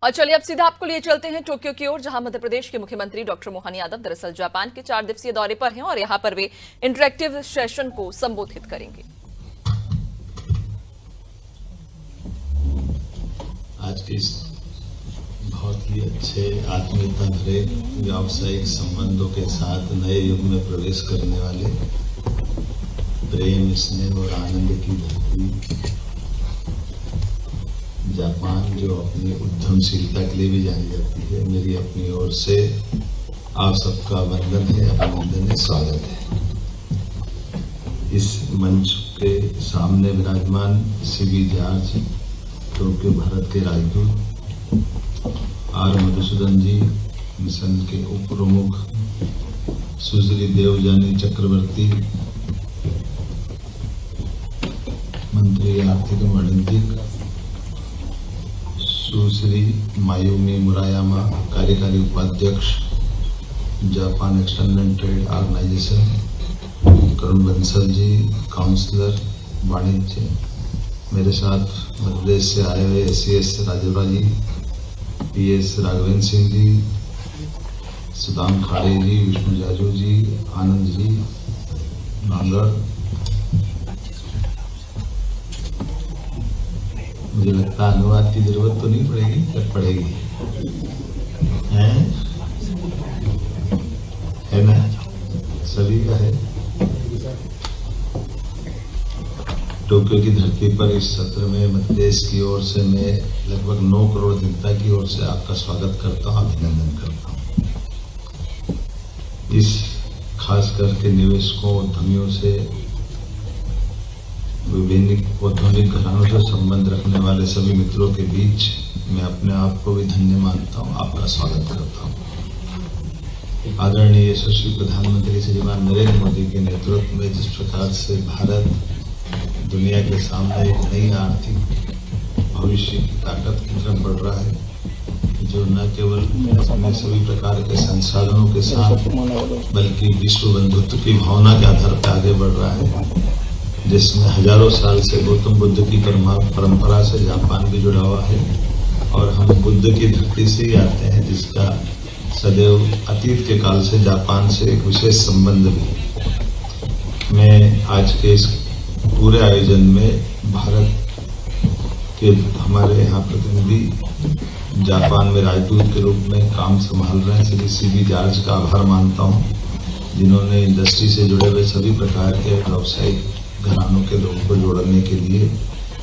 और चलिए अब सीधा आपको लिए चलते हैं टोक्यो की ओर, जहां मध्य प्रदेश के मुख्यमंत्री डॉक्टर मोहन यादव दरअसल जापान के 4 दिवसीय दौरे पर हैं और यहां पर वे इंटरैक्टिव सेशन को संबोधित करेंगे। आज के इस बहुत ही अच्छे आत्मीयता भरे व्यावसायिक संबंधों के साथ नए युग में प्रवेश करने वाले प्रेम, स्नेह और आनंद की धरती जापान, जो अपनी उद्यमशीलता के लिए भी जानी जाती है, मेरी अपनी ओर से आप सबका वंदन है, अभिनंदन है, स्वागत है। इस मंच के सामने विराजमान सीबी जॉर्ज, टोक्यो भारत के राजदूत, आर मधुसूदन जी, मिशन के उप प्रमुख, सुश्री देवजानी चक्रवर्ती, मंत्री आर्थिक वाणिज्यिक, सुश्री मायुमी मुरायामा, कार्यकारी उपाध्यक्ष, जापान एक्सटर्नल ट्रेड ऑर्गेनाइजेशन, करुण बंसल जी, काउंसलर वाणिज्य, मेरे साथ मध्य प्रदेश से आए हुए SES राजौरा जी, PS राघवेंद्र सिंह जी, सुदाम खाड़े जी, विष्णु जाजू जी, आनंद जी, नांगड़। मुझे लगता है अनुवाद की जरूरत तो नहीं पड़ेगी, जब पड़ेगी है ना, सभी का है। टोक्यो की धरती पर इस सत्र में मध्य प्रदेश की ओर से मैं लगभग 9 करोड़ जनता की ओर से आपका स्वागत करता हूं, अभिनंदन करता हूं। इस खास करके निवेशकों, उद्यमियों से, विभिन्न औद्योगिक घरानों से संबंध रखने वाले सभी मित्रों के बीच मैं अपने आप को भी धन्य मानता हूं, आपका स्वागत करता हूं। आदरणीय यशस्वी प्रधानमंत्री श्रीमान नरेंद्र मोदी के नेतृत्व में जिस प्रकार से भारत दुनिया के सामने एक नई आर्थिक भविष्य की ताकत की तरफ बढ़ रहा है, जो न केवल अपने सभी प्रकार के संसाधनों के साथ बल्कि विश्व बंधुत्व की भावना के आधार पर आगे बढ़ रहा है, जिसमें हजारों साल से गौतम बुद्ध की परंपरा से जापान भी जुड़ा हुआ है। और हम बुद्ध की धरती से ही आते हैं, जिसका सदैव अतीत के काल से जापान से एक विशेष संबंध भी। मैं आज के इस पूरे आयोजन में भारत के हमारे यहाँ प्रतिनिधि जापान में राजदूत के रूप में काम संभाल रहे हैं श्री सीबी जॉर्ज का आभार मानता हूँ, जिन्होंने इंडस्ट्री से जुड़े हुए सभी प्रकार के व्यावसायिक घरानों के लोगों को जोड़ने के लिए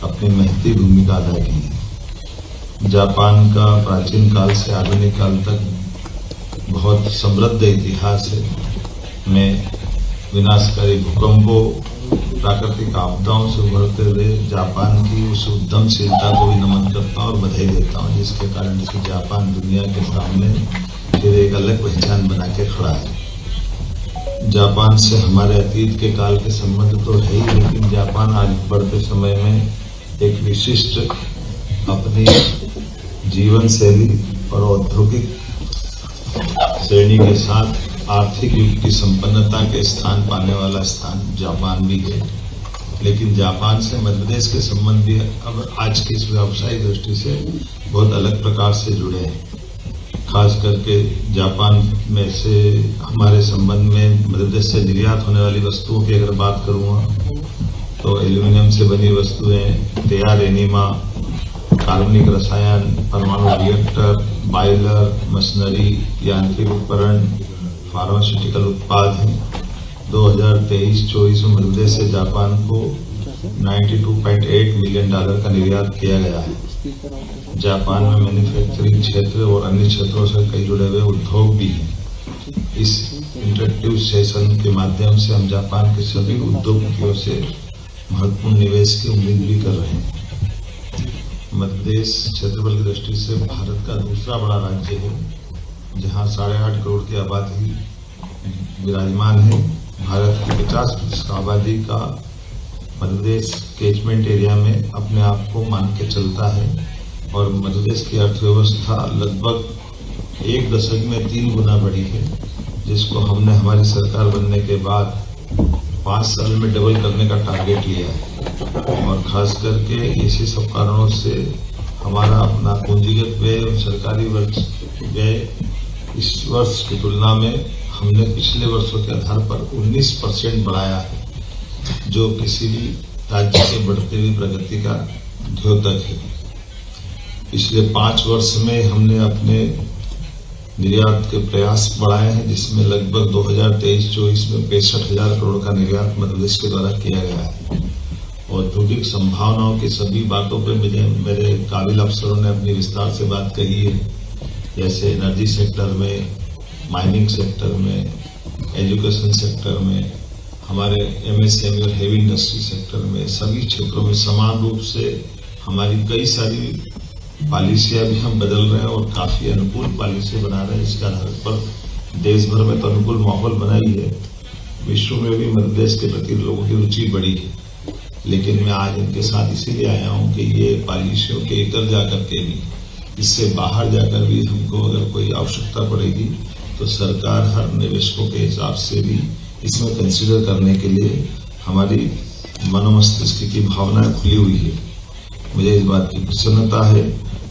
अपनी महती भूमिका अदा की है। जापान का प्राचीन काल से आधुनिक काल तक बहुत समृद्ध इतिहास है। मैं विनाशकारी भूकंपों, प्राकृतिक आपदाओं से उभरते हुए जापान की उस उद्यमशीलता को भी नमन करता हूँ और बधाई देता हूँ, जिसके कारण से जापान दुनिया के सामने फिर एक अलग पहचान बना के खड़ा है। जापान से हमारे अतीत के काल के संबंध तो है ही, लेकिन जापान आज बढ़ते समय में एक विशिष्ट अपनी जीवन शैली और औद्योगिक श्रेणी के साथ आर्थिक युग की संपन्नता के स्थान पाने वाला स्थान जापान भी है। लेकिन जापान से मध्य प्रदेश के संबंध भी अब आज की इस व्यावसायिक दृष्टि से बहुत अलग प्रकार से जुड़े हैं। खास करके जापान में से हमारे संबंध में मध्य प्रदेश से निर्यात होने वाली वस्तुओं की अगर बात करूँगा तो एल्यूमिनियम से बनी वस्तुएं, तैयार एनीमा, कार्बनिक रसायन, परमाणु रिएक्टर, बॉयलर, मशीनरी, यांत्रिक उपकरण, फार्मास्यूटिकल उत्पाद हैं। 2023-24 में मध्य प्रदेश से जापान को $92.8 मिलियन का निर्यात किया गया है। जापान में मैन्युफैक्चरिंग क्षेत्र और अन्य क्षेत्रों से कई जुड़े हुए उद्योग भी हैं। इस इंटरैक्टिव सेशन के माध्यम से हम जापान के सभी उद्योगपतियों से महत्वपूर्ण निवेश की उम्मीद भी कर रहे हैं। मध्य प्रदेश क्षेत्रफल की दृष्टि से भारत का दूसरा बड़ा राज्य है, जहां 8.5 करोड़ की आबादी विराजमान है। भारत की 50% आबादी का मध्य प्रदेश कैचमेंट एरिया में अपने आप को मान के चलता है और मध्य प्रदेश की अर्थव्यवस्था लगभग 1 दशक में 3 गुना बढ़ी है, जिसको हमने हमारी सरकार बनने के बाद 5 साल में डबल करने का टारगेट लिया है। और खास करके इसी सब कारणों से हमारा अपना पूंजीगत व्यय और सरकारी व्यय इस वर्ष की तुलना में हमने पिछले वर्षों के आधार पर 19% बढ़ाया है, जो किसी भी राज्य के बढ़ते हुई प्रगति का द्योतक है। पिछले 5 वर्ष में हमने अपने निर्यात के प्रयास बढ़ाए हैं, जिसमें लगभग 2023-24 में 65,000 करोड़ का निर्यात मध्य प्रदेश के द्वारा किया गया है। औद्योगिक संभावनाओं की सभी बातों पे मेरे काबिल अफसरों ने अपनी विस्तार से बात कही है, जैसे एनर्जी सेक्टर में, माइनिंग सेक्टर में, एजुकेशन सेक्टर में, हमारे एमएसएमई और हेवी इंडस्ट्री सेक्टर में, सभी क्षेत्रों में समान रूप से हमारी कई सारी पॉलिसियां भी हम बदल रहे हैं और काफी अनुकूल पॉलिसी बना रहे हैं, जिसके आधार पर देश भर में तो अनुकूल माहौल बना ही है, विश्व में भी मध्य प्रदेश के प्रति लोगों की रुचि बढ़ी है। लेकिन मैं आज इनके साथ इसीलिए आया हूं कि ये पॉलिसियों के इतर जाकर के भी, इससे बाहर जाकर भी हमको अगर कोई आवश्यकता पड़ेगी तो सरकार हर निवेशकों के हिसाब से भी इसमें कंसिडर करने के लिए हमारी मनोमस्तिष्क की भावनाएं खुली हुई है। मुझे इस बात की प्रसन्नता है।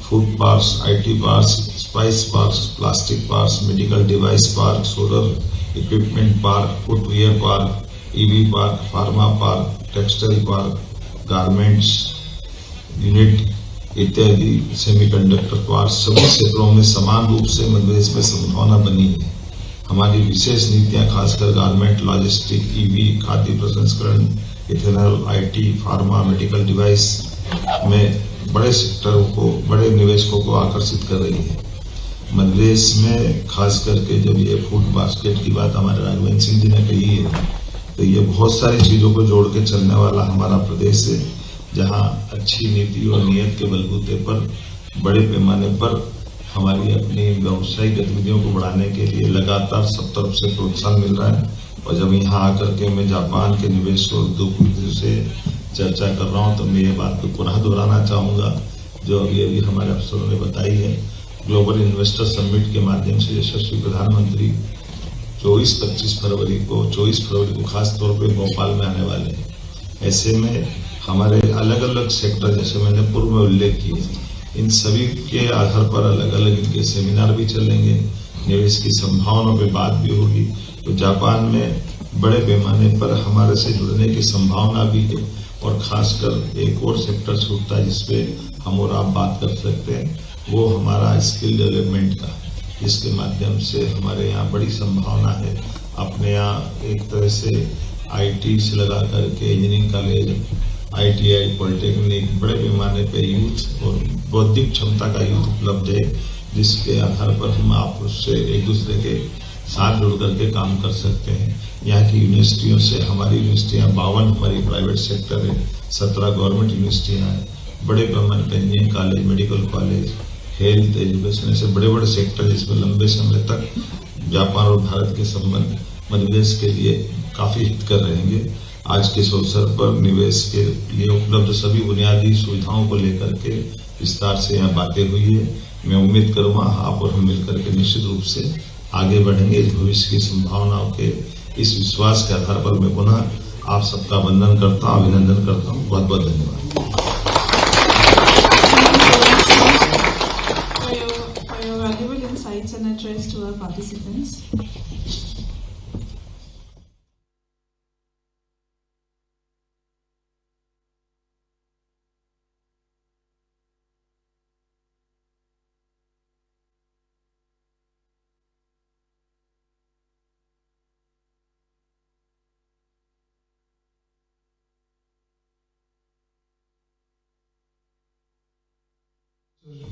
Food parks, IT parks, spice parks, plastic parks, medical device park, solar equipment park, footwear park, EV park, pharma park, textile park, garments unit इत्यादि, सेमीकंडक्टर पार्क, सभी क्षेत्रों में समान रूप से मध्य प्रदेश में संभावना बनी है। हमारी विशेष नीतियां खासकर गारमेंट, लॉजिस्टिक, ईवी, खाद्य प्रसंस्करण, ethanol, IT, pharma, medical device में बड़े सेक्टरों को, बड़े निवेशकों को आकर्षित कर रही है। मध्य प्रदेश में खास करके जब ये फूड बास्केट की बात हमारे राघवेंद्र सिंह जी ने कही है, तो ये बहुत सारी चीजों को जोड़ के चलने वाला हमारा प्रदेश है, जहां अच्छी नीति और नियत के बलबूते पर बड़े पैमाने पर हमारी अपनी व्यावसायिक गतिविधियों को बढ़ाने के लिए लगातार सब तरफ से प्रोत्साहन मिल रहा है। और जब यहाँ आकर के मैं जापान के निवेश और उद्योगपतियों से चर्चा कर रहा हूँ, तो मैं ये बात को पुनः दोहराना चाहूंगा जो अभी हमारे अफसरों ने बताई है। ग्लोबल इन्वेस्टर समिट के माध्यम से यशस्वी प्रधानमंत्री 24 फरवरी को खास तौर पे भोपाल में आने वाले हैं। ऐसे में हमारे अलग अलग सेक्टर, जैसे मैंने पूर्व में उल्लेख किया, इन सभी के आधार पर अलग अलग इनके सेमिनार भी चलेंगे, निवेश की संभावनाओं पे बात भी होगी। तो जापान में बड़े पैमाने पर हमारे से जुड़ने की संभावना भी है। और खासकर एक और सेक्टर छूटता है जिसपे हम और आप बात कर सकते हैं, वो हमारा स्किल डेवलपमेंट का, जिसके माध्यम से हमारे यहाँ बड़ी संभावना है। अपने यहाँ एक तरह से आईटी से लगा करके इंजीनियरिंग कॉलेज, आईटीआई, पॉलिटेक्निक, बड़े पैमाने पे यूथ और बौद्धिक क्षमता का यूथ उपलब्ध है, जिसके आधार पर हम आप उससे एक दूसरे के साथ जुड़ करके काम कर सकते हैं। यहाँ की यूनिवर्सिटियों से हमारी यूनिवर्सिटियाँ 52 हमारी प्राइवेट सेक्टर है, 17 गवर्नमेंट यूनिवर्सिटियाँ हैं, बड़े पैमाने पर engineering college, medical college, health, education, ऐसे बड़े बड़े सेक्टर जिसमें लंबे समय तक जापान और भारत के संबंध मध्य प्रदेश के लिए काफी हित कर रहेंगे। आज के इस अवसर पर निवेश के लिए उपलब्ध सभी बुनियादी सुविधाओं को लेकर के विस्तार से यहाँ बातें हुई है। मैं उम्मीद करूंगा आप और हम मिलकर के निश्चित रूप से आगे बढ़ेंगे। इस भविष्य की संभावनाओं के इस विश्वास के आधार पर मैं पुनः आप सबका वंदन करता हूँ, अभिनंदन करता हूँ। बहुत बहुत धन्यवाद। For your valuable insights and address to our participants.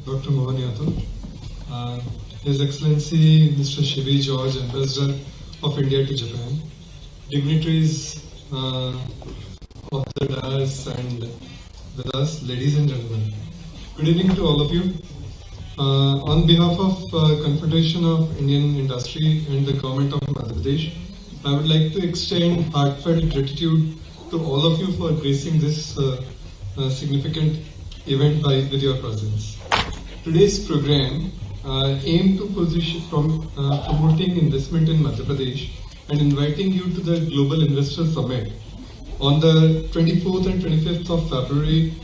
Dr. Mohan Yadav, His Excellency Mr. Shivi George, Ambassador of India to Japan, dignitaries of the dais and with us, ladies and gentlemen. Good evening to all of you. On behalf of Confederation of Indian Industry and the Government of Madhya Pradesh, I would like to extend heartfelt gratitude to all of you for gracing this significant event with your presence. Today's program aimed to position from promoting investment in Madhya Pradesh and inviting you to the Global Investor Summit on the 24th and 25th of February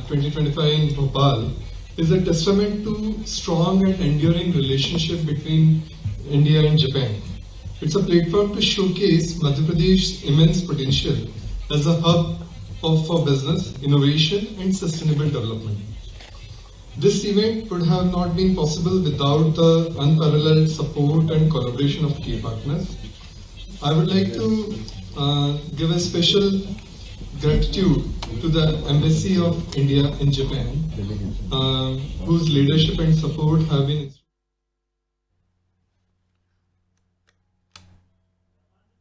2025 in Bhopal is a testament to strong and enduring relationship between India and Japan. It's a platform to showcase Madhya Pradesh's immense potential as a hub for business, innovation and sustainable development. This event would have not been possible without the unparalleled support and collaboration of key partners. I would like to give a special gratitude to the Embassy of India in Japan, whose leadership and support have been